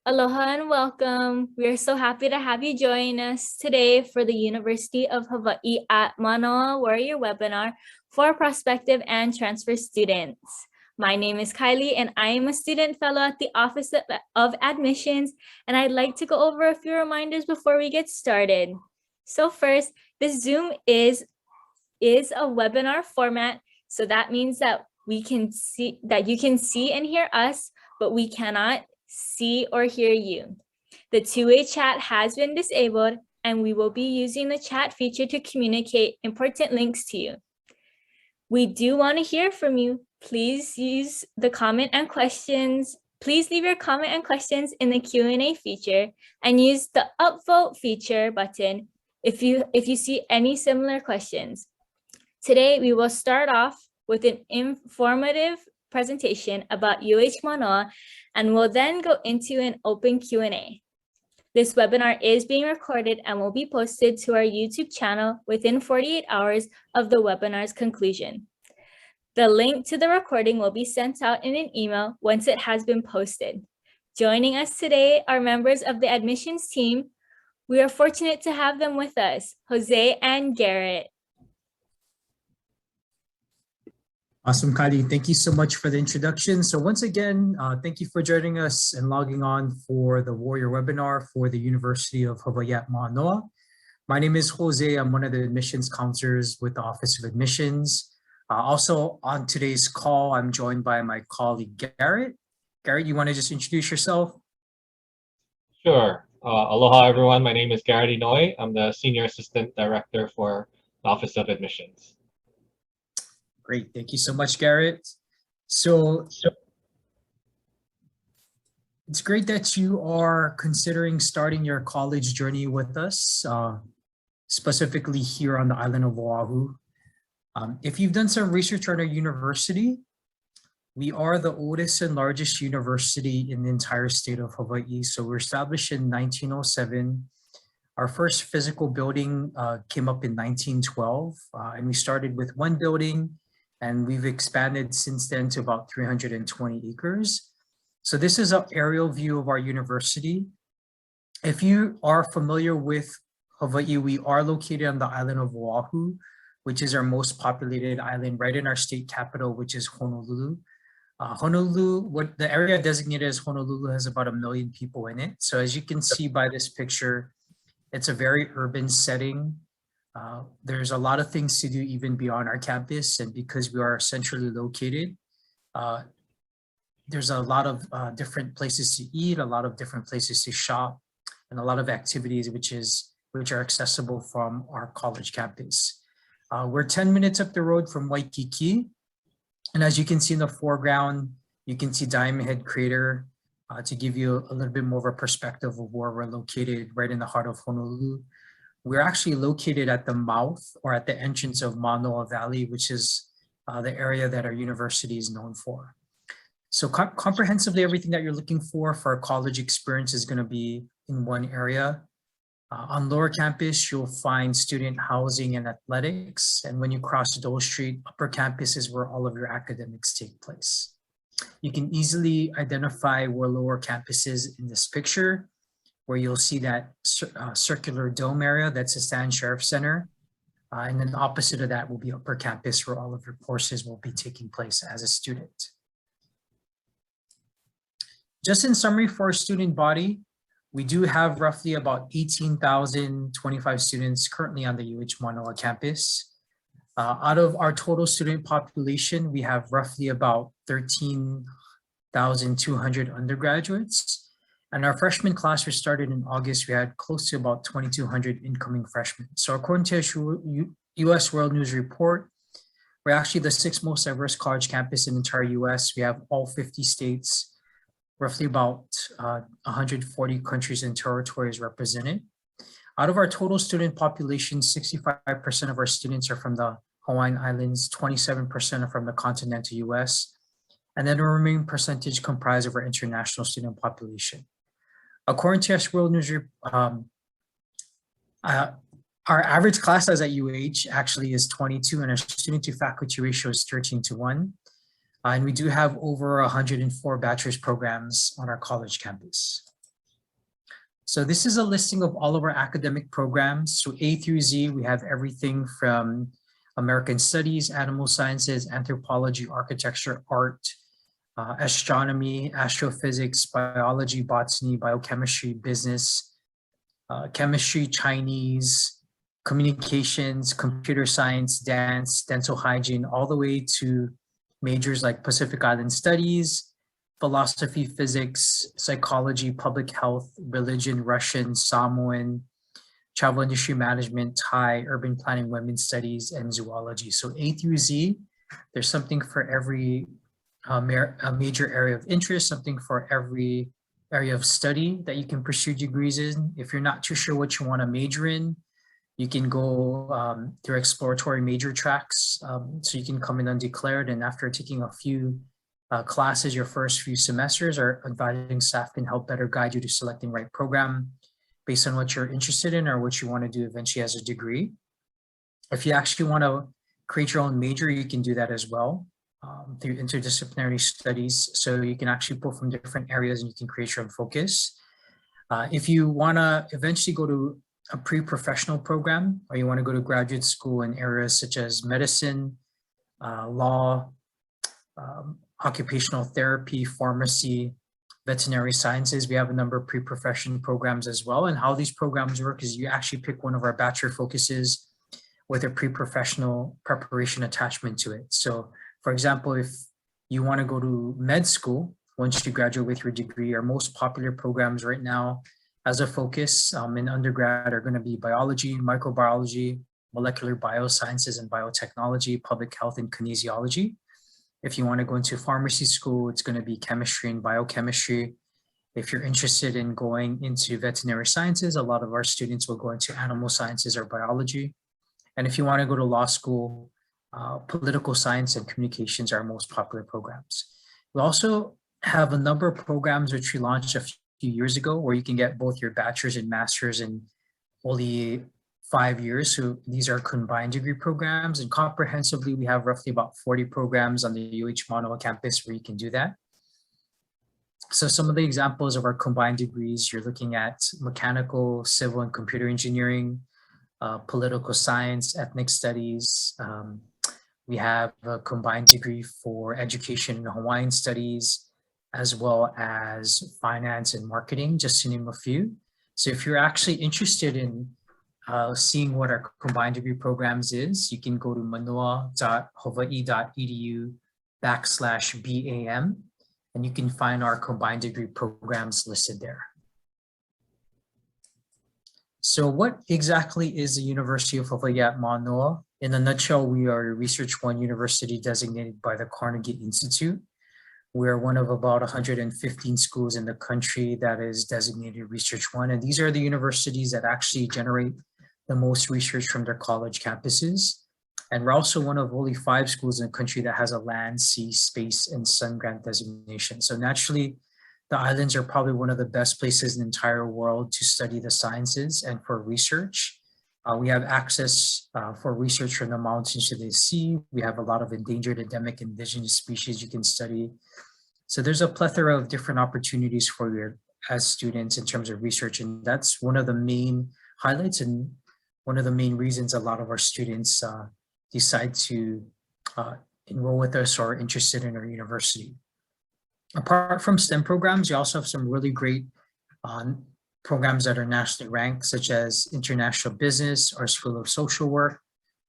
Aloha and welcome. We are so happy to have you join us today for the University of Hawaii at Manoa Warrior webinar for prospective and transfer students. My name is Kylie and I am a student fellow at the Office of Admissions, and I'd like to go over a few reminders before we get started. So first, this Zoom is a webinar format, so that means that you can see and hear us, but we cannot see or hear you. The two-way chat has been disabled, and we will be using the chat feature to communicate important links to you. We do want to hear from you. Please use the comment and questions. Please leave your comment and questions in the Q&A feature and use the upvote feature button if you see any similar questions. Today, we will start off with an informative presentation about UHManoa, and we'll then go into an open Q&A. This webinar is being recorded and will be posted to our YouTube channel within 48 hours of the webinar's conclusion. The link to the recording will be sent out in an email once it has been posted. Joining us today are members of the admissions team. We are fortunate to have them with us, Jose and Garrett. Awesome, Kylie. Thank you so much for the introduction. So once again, thank you for joining us and logging on for the Warrior webinar for the University of Hawaii at Manoa. My name is Jose. I'm one of the admissions counselors with the Office of Admissions. Also on today's call, I'm joined by my colleague, Garrett. Garrett, you want to just introduce yourself? Sure. Aloha, everyone. My name is Garrett Inouye. I'm the Senior Assistant Director for the Office of Admissions. Great, thank you so much, Garrett. So it's great that you are considering starting your college journey with us, specifically here on the island of Oahu. If you've done some research on our university, we are the oldest and largest university in the entire state of Hawaii. So we're established in 1907. Our first physical building came up in 1912, and we started with one building, and we've expanded since then to about 320 acres. So this is an aerial view of our university. If you are familiar with Hawaii, we are located on the island of Oahu, which is our most populated island right in our state capital, which is Honolulu. What the area designated as Honolulu has about 1 million people in it. So as you can see by this picture, it's a very urban setting. There's a lot of things to do even beyond our campus, and because we are centrally located, there's a lot of different places to eat, a lot of different places to shop, and a lot of activities which are accessible from our college campus. We're 10 minutes up the road from Waikiki, and as you can see in the foreground, you can see Diamond Head Crater to give you a little bit more of a perspective of where we're located right in the heart of Honolulu. We're actually located at the mouth or at the entrance of Manoa Valley, which is the area that our university is known for. So comprehensively, everything that you're looking for a college experience is going to be in one area. On lower campus, you'll find student housing and athletics. And when you cross Dole Street, upper campus is where all of your academics take place. You can easily identify where lower campus is in this picture, where you'll see that circular dome area, that's the Stan Sheriff Center. And then opposite of that will be upper campus, where all of your courses will be taking place as a student. Just in summary for our student body, we do have roughly about 18,025 students currently on the UHManoa campus. Out of our total student population, we have roughly about 13,200 undergraduates. And our freshman class was started in August. We had close to about 2,200 incoming freshmen. So according to US World News Report, we're actually the 6th most diverse college campus in the entire US. We have all 50 states, roughly about 140 countries and territories represented. Out of our total student population, 65% of our students are from the Hawaiian Islands, 27% are from the continental US, and then the remaining percentage comprised of our international student population. According to US World News, our average class size at UH actually is 22, and our student to faculty ratio is 13:1. And we do have over 104 bachelor's programs on our college campus. So this is a listing of all of our academic programs. So A through Z, we have everything from American Studies, Animal Sciences, Anthropology, Architecture, Art, Astronomy, Astrophysics, Biology, Botany, Biochemistry, Business, Chemistry, Chinese, Communications, Computer Science, Dance, Dental Hygiene, all the way to majors like Pacific Island Studies, Philosophy, Physics, Psychology, Public Health, Religion, Russian, Samoan, Travel Industry Management, Thai, Urban Planning, Women's Studies, and Zoology. So A through Z, there's something for every major area of interest, something for every area of study that you can pursue degrees in. If you're not too sure what you want to major in, you can go through exploratory major tracks. So you can come in undeclared, and after taking a few classes your first few semesters, our advising staff can help better guide you to selecting the right program based on what you're interested in or what you want to do eventually as a degree. If you actually want to create your own major, you can do that as well through interdisciplinary studies. So you can actually pull from different areas and you can create your own focus. If you want to eventually go to a pre-professional program, or you want to go to graduate school in areas such as medicine, law, occupational therapy, pharmacy, veterinary sciences, we have a number of pre-profession programs as well. And how these programs work is you actually pick one of our bachelor focuses with a pre-professional preparation attachment to it. So for example, if you want to go to med school, once you graduate with your degree, our most popular programs right now as a focus in undergrad are going to be biology, microbiology, molecular biosciences and biotechnology, public health and kinesiology. If you want to go into pharmacy school, it's going to be chemistry and biochemistry. If you're interested in going into veterinary sciences, a lot of our students will go into animal sciences or biology. And if you want to go to law school, political science and communications are our most popular programs. We also have a number of programs which we launched a few years ago where you can get both your bachelor's and master's in only 5 years. So these are combined degree programs, and comprehensively we have roughly about 40 programs on the UHManoa campus where you can do that. So some of the examples of our combined degrees, you're looking at mechanical, civil and computer engineering, political science, ethnic studies. We have a combined degree for education and Hawaiian studies, as well as finance and marketing, just to name a few. So if you're actually interested in seeing what our combined degree programs is, you can go to manoa.hawaii.edu/BAM, and you can find our combined degree programs listed there. So what exactly is the University of Hawaii at Manoa? In a nutshell, we are a Research One university designated by the Carnegie Institute. We're one of about 115 schools in the country that is designated Research One. And these are the universities that actually generate the most research from their college campuses. And we're also one of only 5 schools in the country that has a land, sea, space, and sun grant designation. So naturally, the islands are probably one of the best places in the entire world to study the sciences and for research. We have access for research from the mountains to the sea. We have a lot of endangered, endemic, indigenous species you can study. So there's a plethora of different opportunities for you as students in terms of research. And that's one of the main highlights and one of the main reasons a lot of our students decide to enroll with us or are interested in our university. Apart from STEM programs, you also have some really great programs that are nationally ranked, such as International Business, our School of Social Work,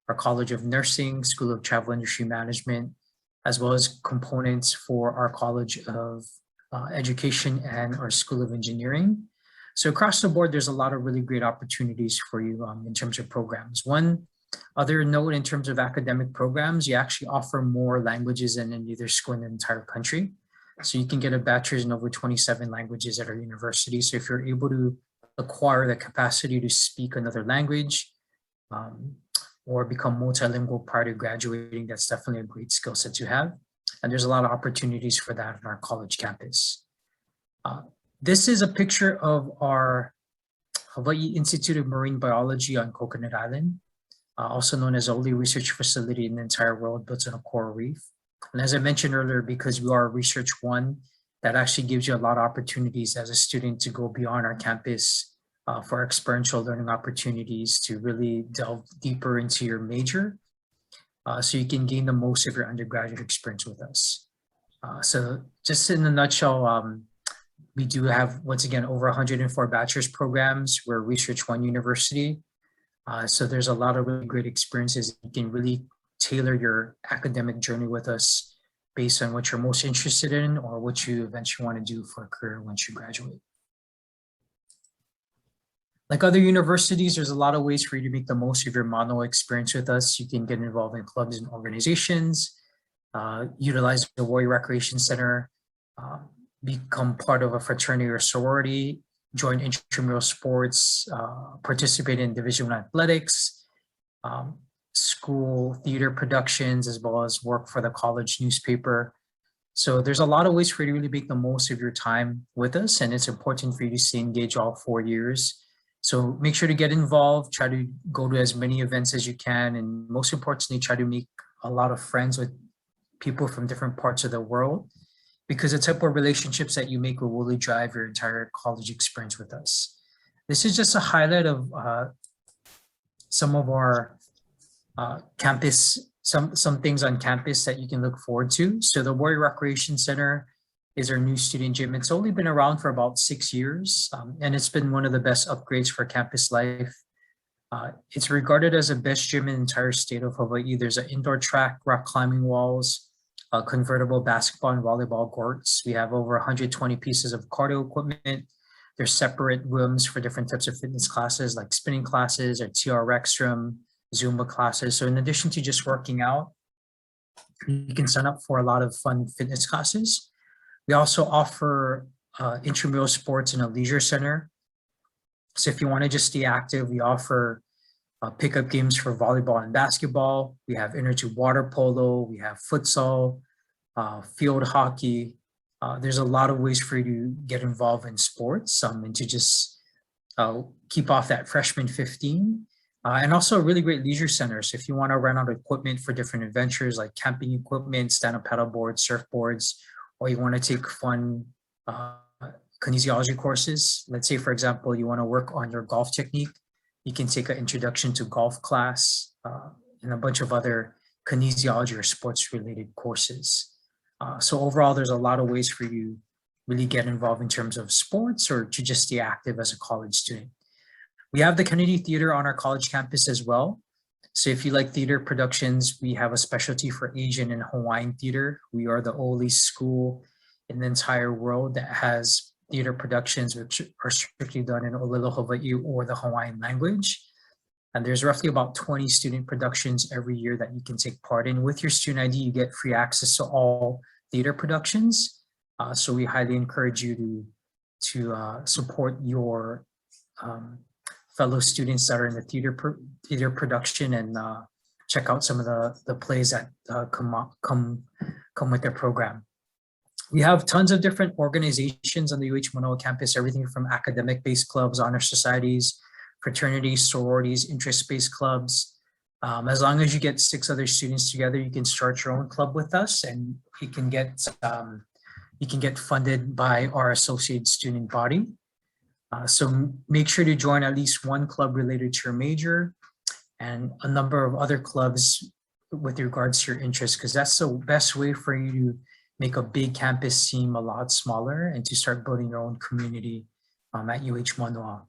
our College of Nursing, School of Travel Industry Management, as well as components for our College of Education and our School of Engineering. So across the board, there's a lot of really great opportunities for you in terms of programs. One other note in terms of academic programs, you actually offer more languages than any other school in the entire country. So you can get a bachelor's in over 27 languages at our university. So if you're able to acquire the capacity to speak another language or become multilingual prior to graduating, that's definitely a great skill set to have. And there's a lot of opportunities for that on our college campus. This is a picture of our Hawaii Institute of Marine Biology on Coconut Island, also known as the only research facility in the entire world built on a coral reef. And as I mentioned earlier, because we are Research One, that actually gives you a lot of opportunities as a student to go beyond our campus for experiential learning opportunities to really delve deeper into your major, so you can gain the most of your undergraduate experience with us. So just in a nutshell, we do have, once again, over 104 bachelor's programs. We're Research One University. So there's a lot of really great experiences. You can really tailor your academic journey with us based on what you're most interested in or what you eventually want to do for a career once you graduate. Like other universities, there's a lot of ways for you to make the most of your Manoa experience with us. You can get involved in clubs and organizations, utilize the Hawai'i Recreation Center, become part of a fraternity or sorority, join intramural sports, participate in Division I athletics, school theater productions, as well as work for the college newspaper. So there's a lot of ways for you to really make the most of your time with us, and it's important for you to stay engaged all 4 years. So make sure to get involved, try to go to as many events as you can, and most importantly, try to make a lot of friends with people from different parts of the world, because the type of relationships that you make will really drive your entire college experience with us. This is just a highlight of some of our campus, some things on campus that you can look forward to. So the Hawai'i Recreation Center is our new student gym. It's only been around for about 6 years, and it's been one of the best upgrades for campus life. It's regarded as the best gym in the entire state of Hawaii. There's an indoor track, rock climbing walls, convertible basketball and volleyball courts. We have over 120 pieces of cardio equipment. There's separate rooms for different types of fitness classes like spinning classes or TRX room, Zumba classes. So in addition to just working out, you can sign up for a lot of fun fitness classes. We also offer intramural sports in a leisure center. So if you want to just stay active, we offer pickup games for volleyball and basketball. We have inter-tube water polo. We have futsal, field hockey. There's a lot of ways for you to get involved in sports and to just keep off that freshman 15. And also a really great leisure center. So if you want to rent out equipment for different adventures like camping equipment, stand-up paddle boards, surfboards, or you want to take fun kinesiology courses. Let's say, for example, you want to work on your golf technique. You can take an introduction to golf class and a bunch of other kinesiology or sports related courses. So overall, there's a lot of ways for you to really get involved in terms of sports or to just stay active as a college student. We have the Kennedy Theater on our college campus as well. So if you like theater productions, we have a specialty for Asian and Hawaiian theater. We are the only school in the entire world that has theater productions which are strictly done in Olelo, Hawaii or the Hawaiian language. And there's roughly about 20 student productions every year that you can take part in. With your student ID, you get free access to all theater productions. So we highly encourage you to support your fellow students that are in the theater production and check out some of the plays that come with their program. We have tons of different organizations on the UHManoa campus, everything from academic-based clubs, honor societies, fraternities, sororities, interest-based clubs. As long as you get 6 other students together, you can start your own club with us, and you can get funded by our associate student body. So make sure to join at least one club related to your major and a number of other clubs with regards to your interests, because that's the best way for you to make a big campus seem a lot smaller and to start building your own community at UHManoa.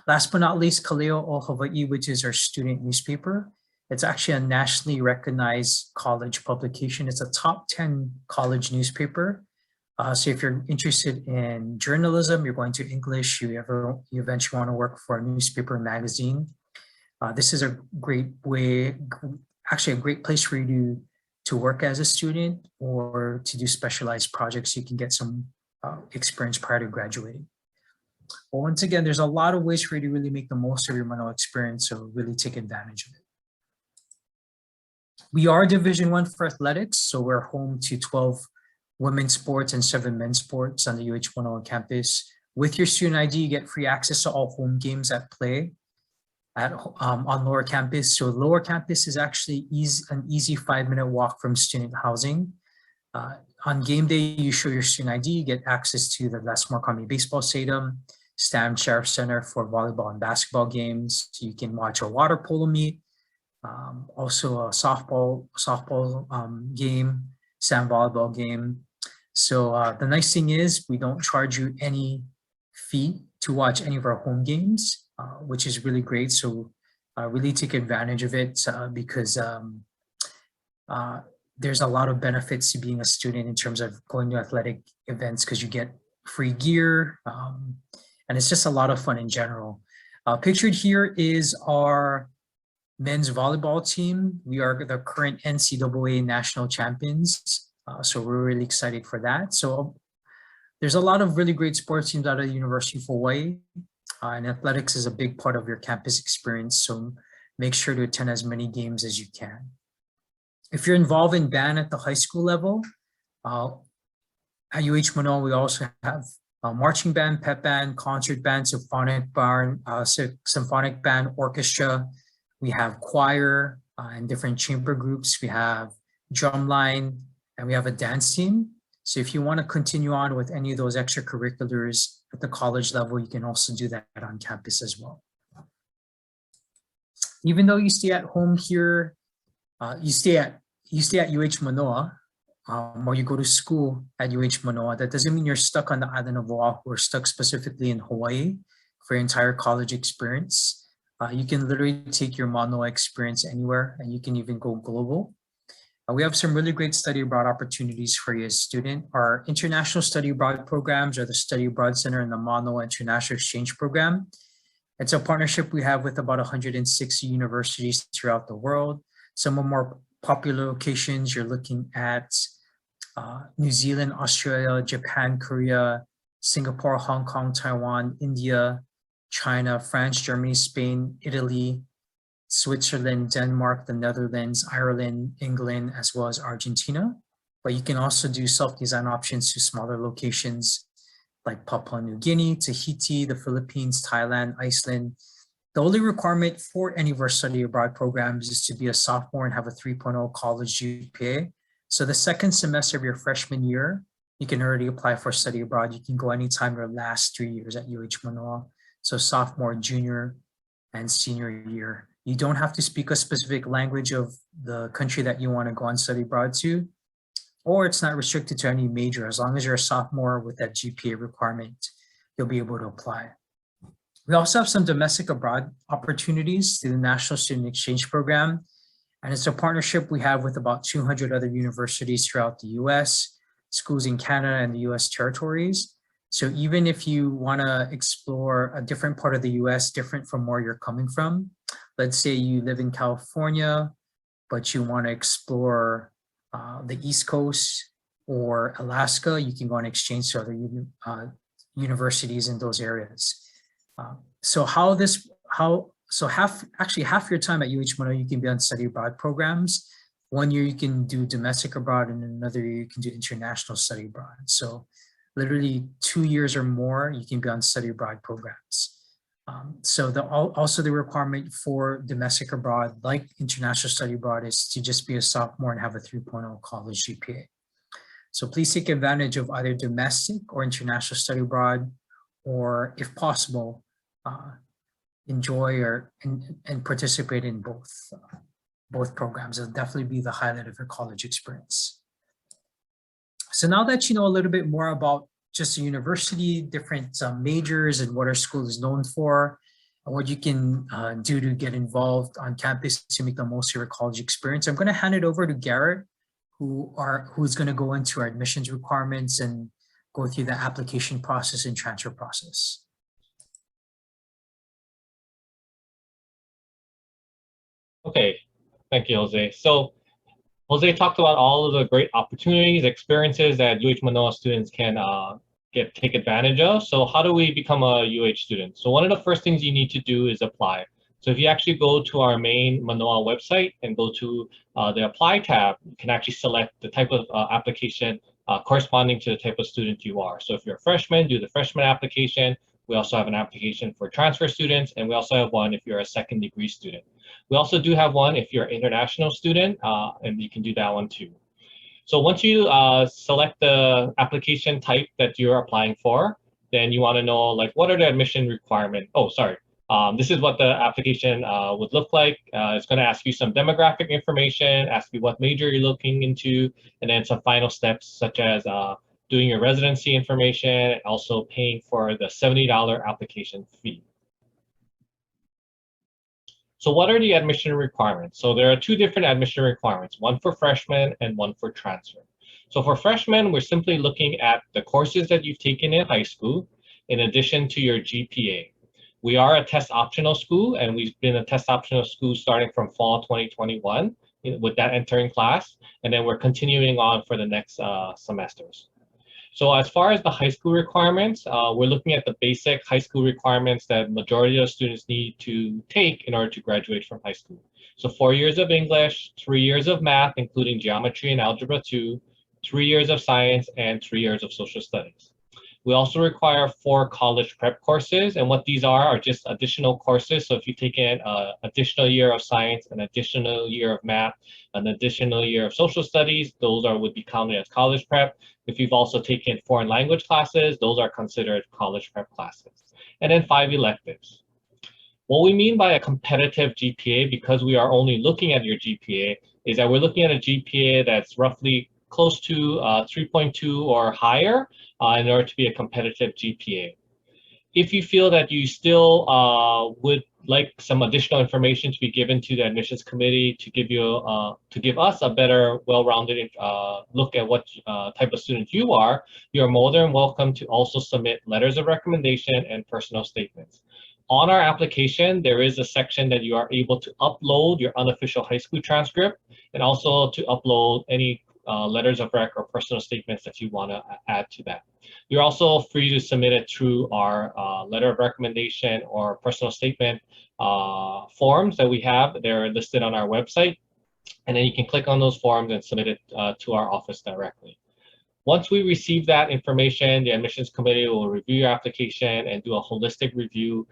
Last but not least, Kaleo o Hawaii, which is our student newspaper. It's actually a nationally recognized college publication. It's a top 10 college newspaper. So if you're interested in journalism, you're going to English, you eventually want to work for a newspaper and magazine, this is a great way, actually a great place for you to work as a student or to do specialized projects. You can get some experience prior to graduating. But once again, there's a lot of ways for you to really make the most of your Manoa experience, so really take advantage of it. We are Division I for athletics, so we're home to 12 women's sports and 7 men's sports on the UHManoa campus. With your student ID, you get free access to all home games at play on lower campus. So lower campus is actually an easy 5-minute walk from student housing. On game day, you show your student ID, you get access to the Les Marconi Baseball Stadium, Stam Sheriff Center for volleyball and basketball games. You can watch a water polo meet, also a softball game, Stam volleyball game. So the nice thing is we don't charge you any fee to watch any of our home games, which is really great. So really take advantage of it because there's a lot of benefits to being a student in terms of going to athletic events because you get free gear and it's just a lot of fun in general. Pictured here is our men's volleyball team. We are the current NCAA national champions. So we're really excited for that. So there's a lot of really great sports teams out of the University of Hawaii, and athletics is a big part of your campus experience. So make sure to attend as many games as you can. If you're involved in band at the high school level, at UHManoa, we also have a marching band, pep band, concert band, symphonic band, orchestra. We have choir and different chamber groups. We have drumline, and we have a dance team. So if you want to continue on with any of those extracurriculars at the college level, you can also do that on campus as well. Even though you stay at home here, you stay at UHManoa, or you go to school at UHManoa, that doesn't mean you're stuck on the island of Oahu or stuck specifically in Hawaii for your entire college experience. You can literally take your Manoa experience anywhere, and you can even go global. We have some really great study abroad opportunities for you as a student. Our international study abroad programs are the Study Abroad Center and the Manoa International Exchange Program. It's a partnership we have with about 160 universities throughout the world. Some of more popular locations, you're looking at New Zealand, Australia, Japan, Korea, Singapore, Hong Kong, Taiwan, India, China, France, Germany, Spain, Italy, Switzerland, Denmark, the Netherlands, Ireland, England, as well as Argentina. But you can also do self-design options to smaller locations like Papua New Guinea, Tahiti, the Philippines, Thailand, Iceland. The only requirement for any of our study abroad programs is to be a sophomore and have a 3.0 college GPA. So the second semester of your freshman year, you can already apply for study abroad. You can go anytime your last 3 years at UHManoa. So sophomore, junior, and senior year. You don't have to speak a specific language of the country that you want to go on study abroad to, or it's not restricted to any major. As long as you're a sophomore with that GPA requirement, you'll be able to apply. We also have some domestic abroad opportunities through the National Student Exchange Program, and it's a partnership we have with about 200 other universities throughout the US, schools in Canada and the US territories. So even if you want to explore a different part of the US, different from where you're coming from, let's say you live in California, but you want to explore the East Coast or Alaska, you can go on exchange to other universities in those areas. So half your time at UHManoa, you can be on study abroad programs. 1 year you can do domestic abroad, and another year you can do international study abroad. So literally 2 years or more, you can be on study abroad programs. So also the requirement for domestic abroad, like international study abroad, is to just be a sophomore and have a 3.0 college GPA. So please take advantage of either domestic or international study abroad, or if possible, enjoy and participate in both programs. It'll definitely be the highlight of your college experience. So now that you know a little bit more about just the university, different majors, and what our school is known for, and what you can do to get involved on campus to make the most of your college experience, I'm going to hand it over to Garrett, who's going to go into our admissions requirements and go through the application process and transfer process. Okay, thank you, Jose. So Jose talked about all of the great opportunities, experiences that UHManoa students can take advantage of. So how do we become a UH student? So one of the first things you need to do is apply. So if you actually go to our main Manoa website and go to the Apply tab, you can actually select the type of application corresponding to the type of student you are. So if you're a freshman, do the freshman application. We also have an application for transfer students, and we also have one if you're a second degree student. We also do have one if you're an international student, and you can do that one too. So once you select the application type that you're applying for, then you want to know like what are the admission requirements. Oh, sorry. This is what the application would look like. It's going to ask you some demographic information, ask you what major you're looking into, and then some final steps such as doing your residency information and also paying for the $70 application fee. So what are the admission requirements? So there are two different admission requirements, one for freshmen and one for transfer. So for freshmen, we're simply looking at the courses that you've taken in high school in addition to your GPA. We are a test optional school, and we've been a test optional school starting from fall 2021 with that entering class, and then we're continuing on for the next semesters. So as far as the high school requirements, we're looking at the basic high school requirements that majority of students need to take in order to graduate from high school. So 4 years of English, 3 years of math, including geometry and algebra 2, 3 years of science, and 3 years of social studies. We also require 4 college prep courses, and what these are just additional courses. So if you take an additional year of science, an additional year of math, an additional year of social studies, those would be counted as college prep. If you've also taken foreign language classes, those are considered college prep classes. And then 5 electives. What we mean by a competitive GPA, because we are only looking at your GPA, is that we're looking at a GPA that's roughly close to 3.2 or higher in order to be a competitive GPA. If you feel that you still would like some additional information to be given to the admissions committee to give us a better, well-rounded look at what type of student you are more than welcome to also submit letters of recommendation and personal statements. On our application, there is a section that you are able to upload your unofficial high school transcript and also to upload any letters of rec or personal statements that you want to add to that. You're also free to submit it through our letter of recommendation or personal statement forms that we have. They're listed on our website, and then you can click on those forms and submit it to our office directly. Once we receive that information, the admissions committee will review your application and do a holistic review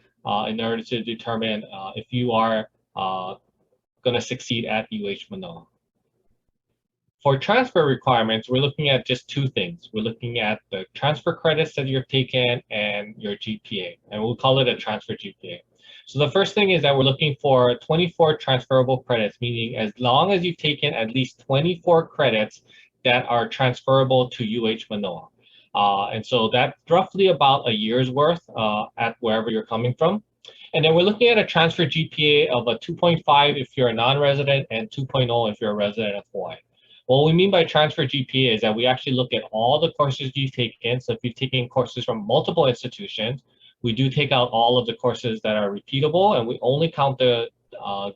in order to determine if you are going to succeed at UHManoa. For transfer requirements, we're looking at just 2 things. We're looking at the transfer credits that you've taken and your GPA, and we'll call it a transfer GPA. So the first thing is that we're looking for 24 transferable credits, meaning as long as you've taken at least 24 credits that are transferable to UHManoa. And so that's roughly about a year's worth at wherever you're coming from. And then we're looking at a transfer GPA of a 2.5 if you're a non-resident and 2.0 if you're a resident of Hawaii. What we mean by transfer GPA is that we actually look at all the courses you've taken. So if you've taken courses from multiple institutions, we do take out all of the courses that are repeatable, and we only count the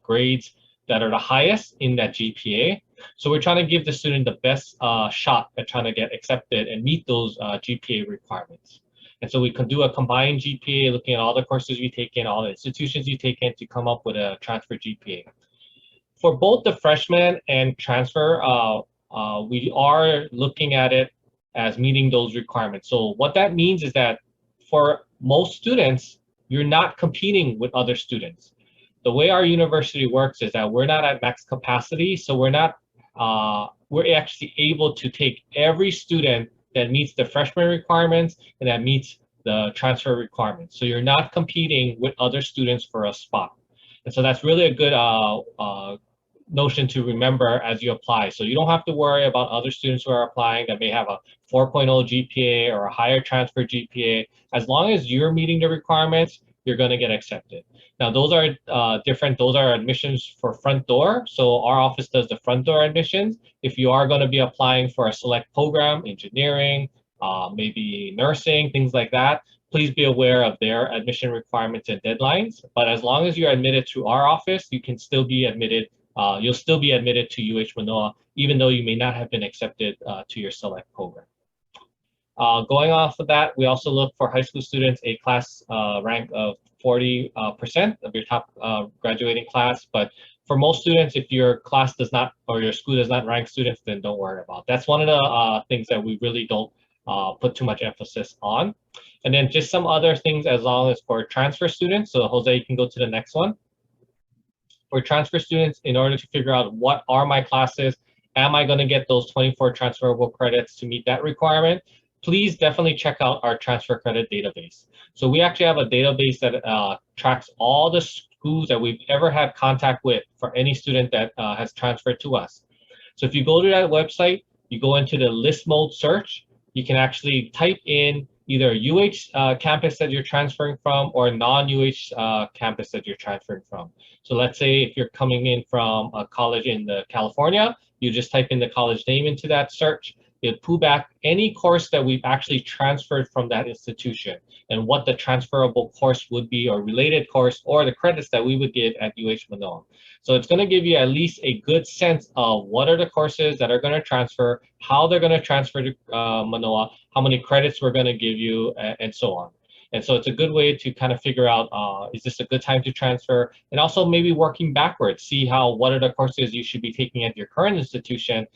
grades that are the highest in that GPA. So we're trying to give the student the best shot at trying to get accepted and meet those GPA requirements. And so we can do a combined GPA, looking at all the courses you've taken, all the institutions you've taken to come up with a transfer GPA. For both the freshman and transfer, we are looking at it as meeting those requirements. So what that means is that for most students, you're not competing with other students. The way our university works is that we're not at max capacity, so we're actually able to take every student that meets the freshman requirements and that meets the transfer requirements. So you're not competing with other students for a spot. And so that's really a good notion to remember as you apply. So you don't have to worry about other students who are applying that may have a 4.0 GPA or a higher transfer GPA. As long as you're meeting the requirements, you're going to get accepted. Now, those are different. Those are admissions for front door. So our office does the front door admissions. If you are going to be applying for a select program, engineering, maybe nursing, things like that, please be aware of their admission requirements and deadlines. But as long as you're admitted through our office, you can still be admitted. You'll still be admitted to UHManoa, even though you may not have been accepted to your select program. Going off of that, we also look for high school students a class rank of 40% of your top graduating class. But for most students, if your class does not, or your school does not rank students, then don't worry about it. That's one of the things that we really don't put too much emphasis on. And then just some other things as long as for transfer students. So Jose, you can go to the next one. For transfer students, in order to figure out what are my classes, am I going to get those 24 transferable credits to meet that requirement? please definitely check out our transfer credit database. So we actually have a database that tracks all the schools that we've ever had contact with for any student that has transferred to us. So if you go to that website, you go into the list mode search, you can actually type in either a UH campus that you're transferring from or a non-UH campus that you're transferring from. So let's say if you're coming in from a college in California, you just type in the college name into that search. It'll pull back any course that we've actually transferred from that institution and what the transferable course would be or related course or the credits that we would give at UHManoa. So it's going to give you at least a good sense of what are the courses that are going to transfer, how they're going to transfer to Manoa, how many credits we're going to give you, and so on. And so it's a good way to kind of figure out, is this a good time to transfer? And also maybe working backwards, see what are the courses you should be taking at your current institution.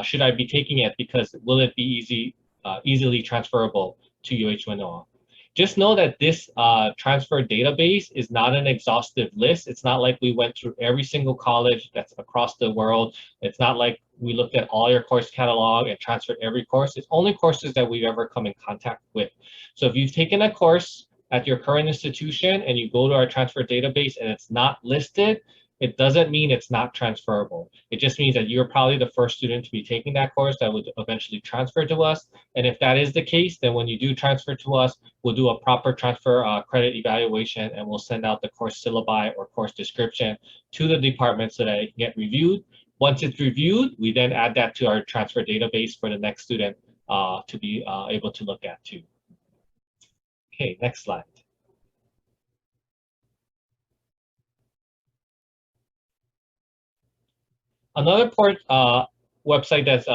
Should I be taking it because will it be easily transferable to UHManoa? Just know that this transfer database is not an exhaustive list. It's not like we went through every single college that's across the world. It's not like we looked at all your course catalog and transferred every course. It's only courses that we've ever come in contact with. So if you've taken a course at your current institution and you go to our transfer database and it's not listed, it doesn't mean it's not transferable. It just means that you're probably the first student to be taking that course that would eventually transfer to us. And if that is the case, then when you do transfer to us, we'll do a proper transfer credit evaluation and we'll send out the course syllabi or course description to the department so that it can get reviewed. Once it's reviewed, we then add that to our transfer database for the next student to be able to look at too. Okay, next slide. Another website that's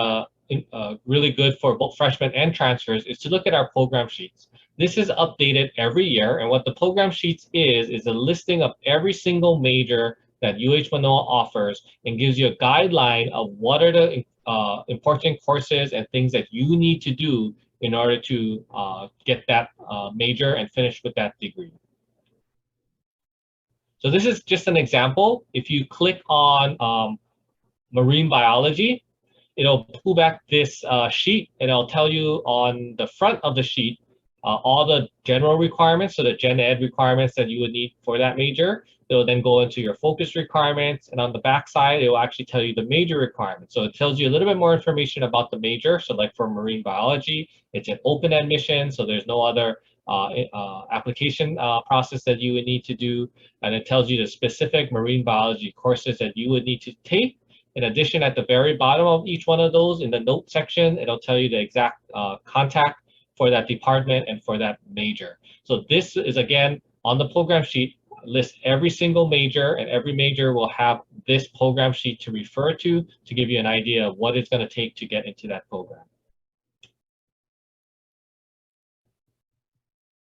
really good for both freshmen and transfers is to look at our program sheets. This is updated every year, and what the program sheets is a listing of every single major that UHManoa offers and gives you a guideline of what are the important courses and things that you need to do in order to get that major and finish with that degree. So this is just an example. If you click on marine biology, it'll pull back this sheet and it'll tell you on the front of the sheet all the general requirements, so the gen ed requirements that you would need for that major. It'll then go into your focus requirements, and on the back side, it will actually tell you the major requirements. So it tells you a little bit more information about the major. So like for marine biology, it's an open admission, so there's no other application process that you would need to do. And it tells you the specific marine biology courses that you would need to take. In addition, at the very bottom of each one of those, in the note section, it'll tell you the exact contact for that department and for that major. So this is, again, on the program sheet, list every single major, and every major will have this program sheet to refer to give you an idea of what it's going to take to get into that program.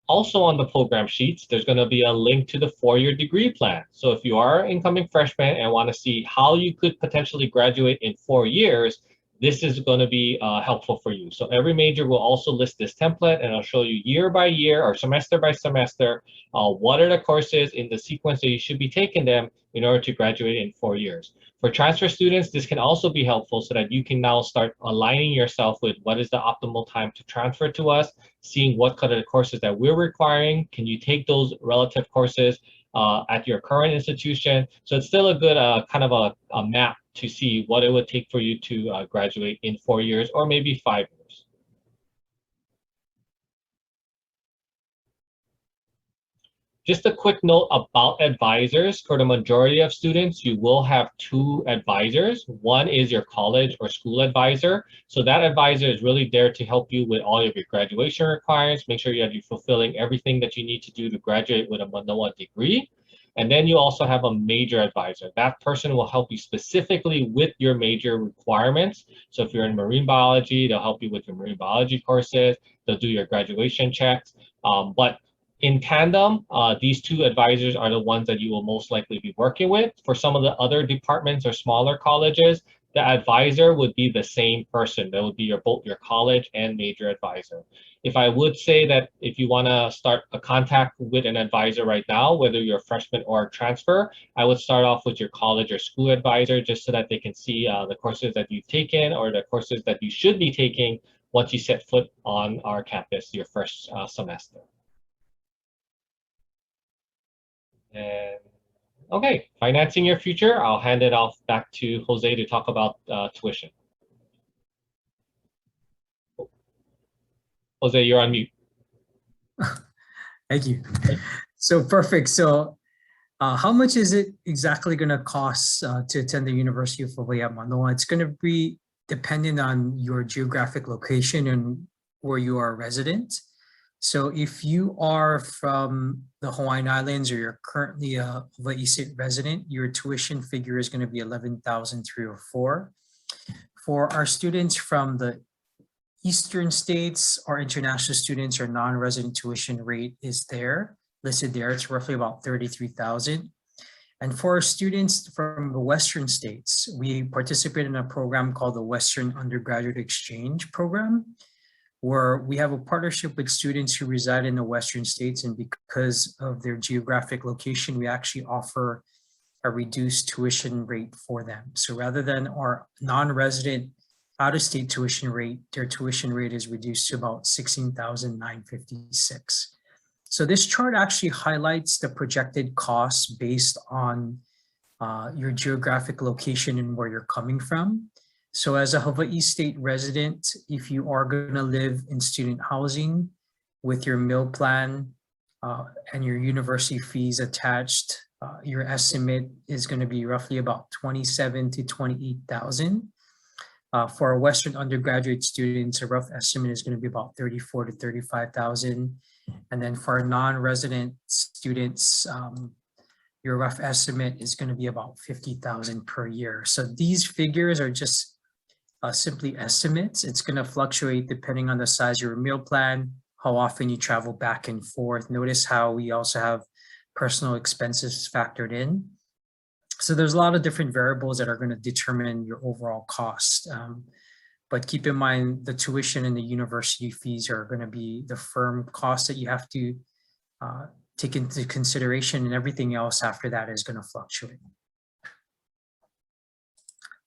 Also on the program sheets, there's going to be a link to the four-year degree plan. So if you are an incoming freshman and want to see how you could potentially graduate in 4 years, this is going to be helpful for you. So every major will also list this template, and I'll show you year by year or semester by semester what are the courses in the sequence that you should be taking them in order to graduate in 4 years. For transfer students, this can also be helpful so that you can now start aligning yourself with what is the optimal time to transfer to us, seeing what kind of courses that we're requiring. Can you take those relative courses at your current institution? So it's still a good kind of a map to see what it would take for you to graduate in 4 years or maybe 5 years. Just a quick note about advisors. For the majority of students, you will have 2 advisors. One is your college or school advisor. So that advisor is really there to help you with all of your graduation requirements, make sure you're fulfilling everything that you need to do to graduate with a Manoa degree. And then you also have a major advisor. That person will help you specifically with your major requirements. So if you're in marine biology, they'll help you with your marine biology courses. They'll do your graduation checks. But in tandem, these 2 advisors are the ones that you will most likely be working with. For some of the other departments or smaller colleges, the advisor would be the same person. That would be both your college and major advisor. If I would say that if you want to start a contact with an advisor right now, whether you're a freshman or a transfer, I would start off with your college or school advisor just so that they can see the courses that you've taken or the courses that you should be taking once you set foot on our campus your first semester. And okay, financing your future, I'll hand it off back to Jose to talk about tuition. Jose, you're on mute. Thank you. So perfect. So how much is it exactly going to cost to attend the University of Hawaii at Manoa? It's going to be dependent on your geographic location and where you are a resident. So if you are from the Hawaiian Islands or you're currently a Hawaii State resident, your tuition figure is going to be $11,304. For our students from the Eastern states, our international students, our non-resident tuition rate is listed there. It's roughly about $33,000. And for our students from the Western states, we participate in a program called the Western Undergraduate Exchange Program, where we have a partnership with students who reside in the Western states, and because of their geographic location, we actually offer a reduced tuition rate for them. So rather than our non-resident out-of-state tuition rate, their tuition rate is reduced to about $16,956. So this chart actually highlights the projected costs based on your geographic location and where you're coming from. So as a Hawaii State resident, if you are going to live in student housing with your meal plan and your university fees attached, your estimate is going to be roughly about $27,000 to $28,000. For our Western undergraduate students, a rough estimate is going to be about $34,000 to $35,000. And then for our non-resident students, your rough estimate is going to be about $50,000 per year. So these figures are just simply estimates. It's going to fluctuate depending on the size of your meal plan, how often you travel back and forth. Notice how we also have personal expenses factored in. So there's a lot of different variables that are going to determine your overall cost. But keep in mind the tuition and the university fees are going to be the firm cost that you have to take into consideration, and everything else after that is going to fluctuate.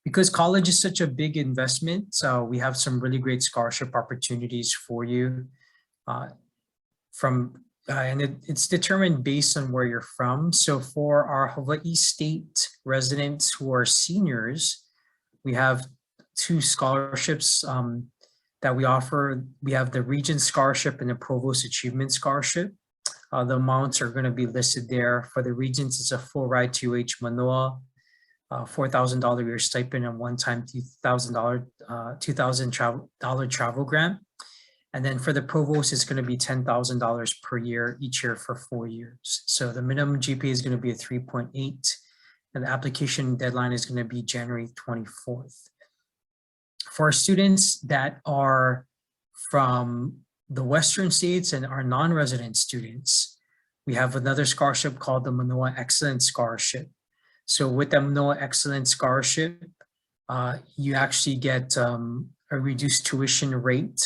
Because college is such a big investment, so we have some really great scholarship opportunities for you. It's determined based on where you're from. So for our Hawaii State residents who are seniors, we have two scholarships that we offer. We have the Regent Scholarship and the Provost Achievement Scholarship. The amounts are going to be listed there. For the Regents, it's a full ride to UHManoa, $4,000 a year stipend, and one-time $2,000 travel grant. And then for the Provost, it's going to be $10,000 per year each year for 4 years. So the minimum GPA is going to be a 3.8, and the application deadline is going to be January 24th. For students that are from the Western states and our non-resident students, we have another scholarship called the Manoa Excellence Scholarship. So with the Manoa Excellence Scholarship, you actually get a reduced tuition rate,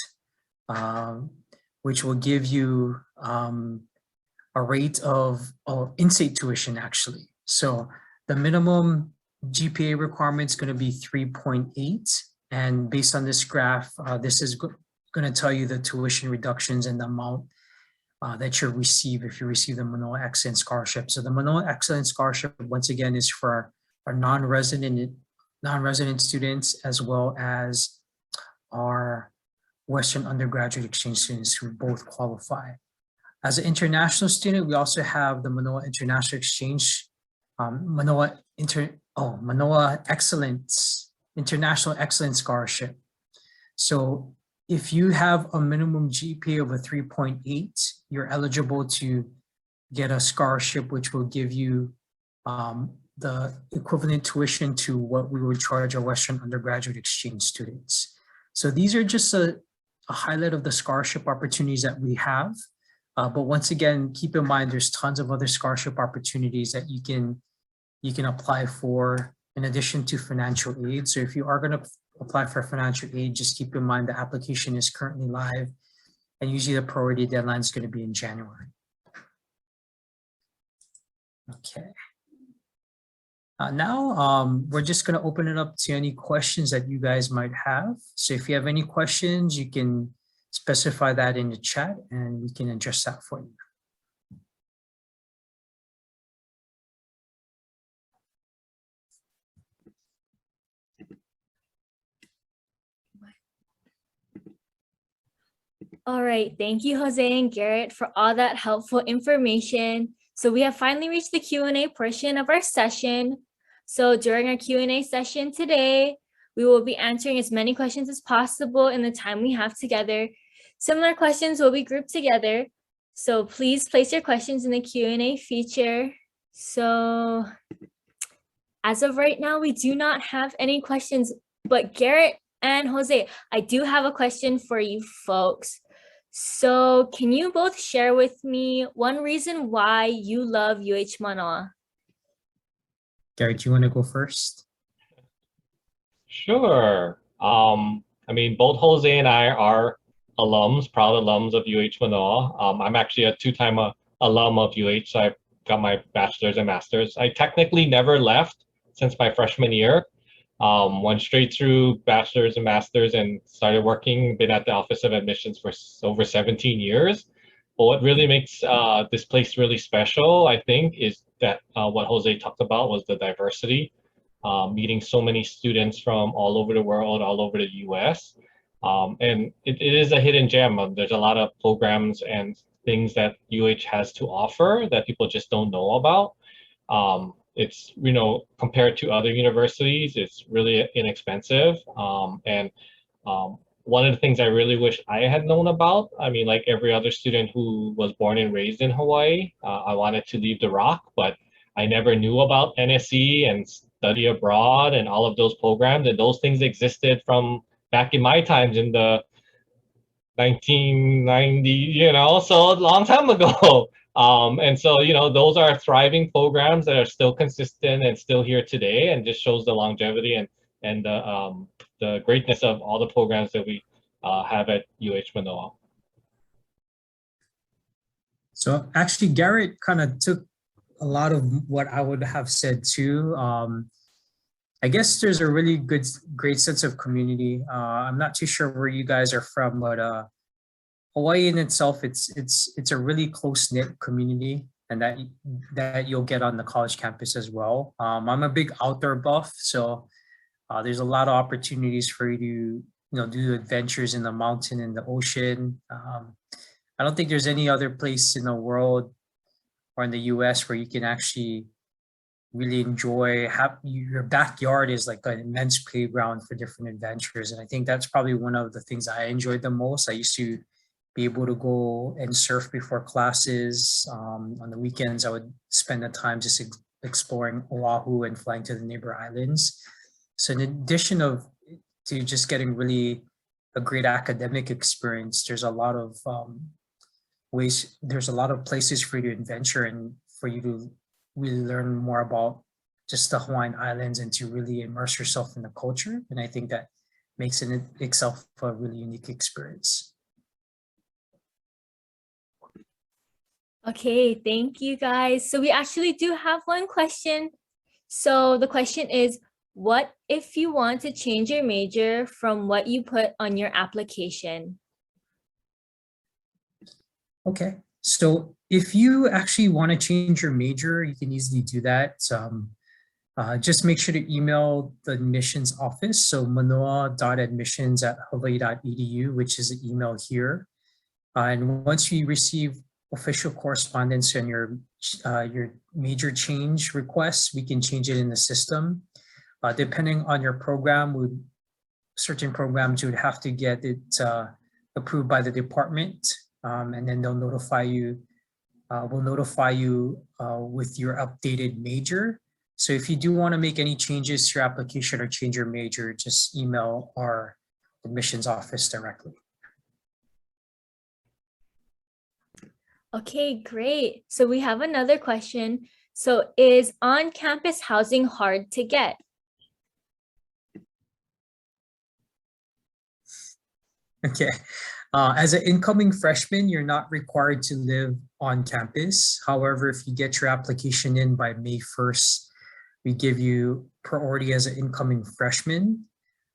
which will give you a rate of in-state tuition actually. So the minimum GPA requirement is going to be 3.8. And based on this graph, this is going to tell you the tuition reductions and the amount that you'll receive if you receive the Manoa Excellence Scholarship. So the Manoa Excellence Scholarship, once again, is for our non-resident students, as well as our Western undergraduate exchange students who both qualify. As an international student, we also have the Manoa International Exchange, Manoa International Excellence Scholarship. So if you have a minimum GPA of a 3.8, you're eligible to get a scholarship which will give you the equivalent tuition to what we would charge our Western undergraduate exchange students. So these are just a highlight of the scholarship opportunities that we have. But once again, keep in mind, there's tons of other scholarship opportunities that you can apply for in addition to financial aid. So if you are going to apply for financial aid, just keep in mind the application is currently live, and usually the priority deadline is going to be in January. Okay. Now, we're just going to open it up to any questions that you guys might have. So if you have any questions, you can specify that in the chat and we can address that for you. All right, thank you, Jose and Garrett, for all that helpful information. So we have finally reached the Q&A portion of our session. So during our Q&A session today, we will be answering as many questions as possible in the time we have together. Similar questions will be grouped together. So please place your questions in the Q&A feature. So as of right now, we do not have any questions, but Garrett and Jose, I do have a question for you folks. So can you both share with me one reason why you love UHManoa? Garrett, do you want to go first? Sure. I mean, both Jose and I are alums, proud alums of UHManoa. I'm actually a two-time alum of UH, so I've got my bachelor's and master's. I technically never left since my freshman year. Went straight through bachelor's and master's and started working, been at the Office of Admissions for over 17 years. But what really makes this place really special, I think, is that what Jose talked about was the diversity, meeting so many students from all over the world, all over the US. And it is a hidden gem. There's a lot of programs and things that UH has to offer that people just don't know about. It's, you know, compared to other universities, it's really inexpensive. And one of the things I really wish I had known about, I mean, like every other student who was born and raised in Hawaii, I wanted to leave the Rock, but I never knew about NSE and study abroad and all of those programs. And those things existed from back in my times in the 1990, you know, so a long time ago. And so, you know, those are thriving programs that are still consistent and still here today, and just shows the longevity and the greatness of all the programs that we have at UHManoa. So actually, Garrett kind of took a lot of what I would have said too. I guess there's a really great sense of community. I'm not too sure where you guys are from, but Hawaii in itself, it's a really close-knit community, and that you'll get on the college campus as well. I'm a big outdoor buff, so there's a lot of opportunities for you to, you know, do adventures in the mountain and the ocean. I don't think there's any other place in the world or in the US where you can actually really enjoy, your backyard is like an immense playground for different adventures. And I think that's probably one of the things I enjoyed the most. I used to be able to go and surf before classes. On the weekends, I would spend the time just exploring Oahu and flying to the neighbor islands. So in addition to just getting really a great academic experience, there's a lot of there's a lot of places for you to adventure and for you to really learn more about just the Hawaiian Islands and to really immerse yourself in the culture. And I think that makes it itself a really unique experience. Okay, thank you guys. So we actually do have one question. So the question is, what if you want to change your major from what you put on your application? Okay, so if you actually want to change your major, you can easily do that. Just make sure to email the admissions office. So manoa.admissions@hawaii.edu, which is the email here. And once you receive official correspondence on your major change requests, we can change it in the system. Depending on your program, certain programs you would have to get it approved by the department, and then they'll notify you. We'll notify you with your updated major. So if you do want to make any changes to your application or change your major, just email our admissions office directly. Okay, great. So we have another question. So is on-campus housing hard to get? Okay. As an incoming freshman, you're not required to live on campus. However, if you get your application in by May 1st, We give you priority as an incoming freshman.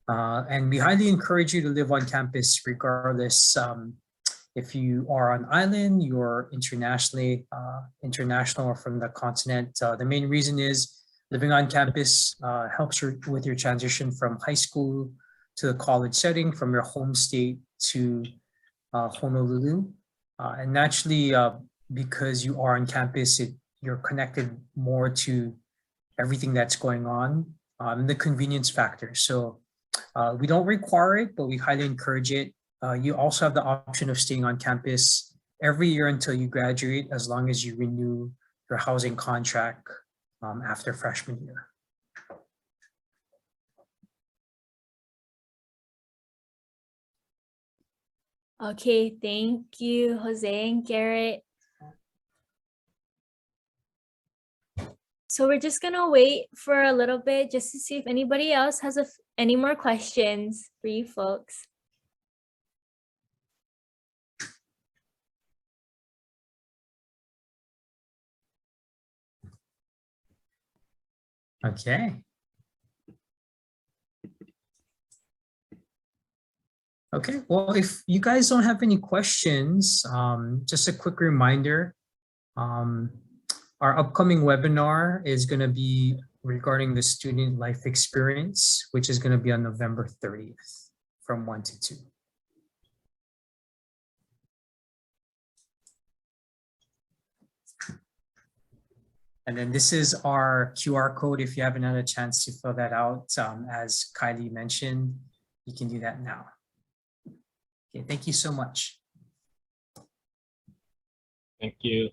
And we highly encourage you to live on campus regardless if you are on island, you're international or from the continent. The main reason is living on campus helps you with your transition from high school to the college setting, from your home state to Honolulu. And naturally, because you are on campus, you're connected more to everything that's going on, and the convenience factor. So we don't require it, but we highly encourage it. You also have the option of staying on campus every year until you graduate, as long as you renew your housing contract after freshman year. Okay, thank you, Jose and Garrett. So we're just gonna wait for a little bit just to see if anybody else has any more questions for you folks. Okay. Okay, well, if you guys don't have any questions, just a quick reminder, our upcoming webinar is going to be regarding the student life experience, which is going to be on November 30th from 1 to 2. And then this is our QR code. If you haven't had a chance to fill that out, as Kylie mentioned, you can do that now. Okay, thank you so much. Thank you.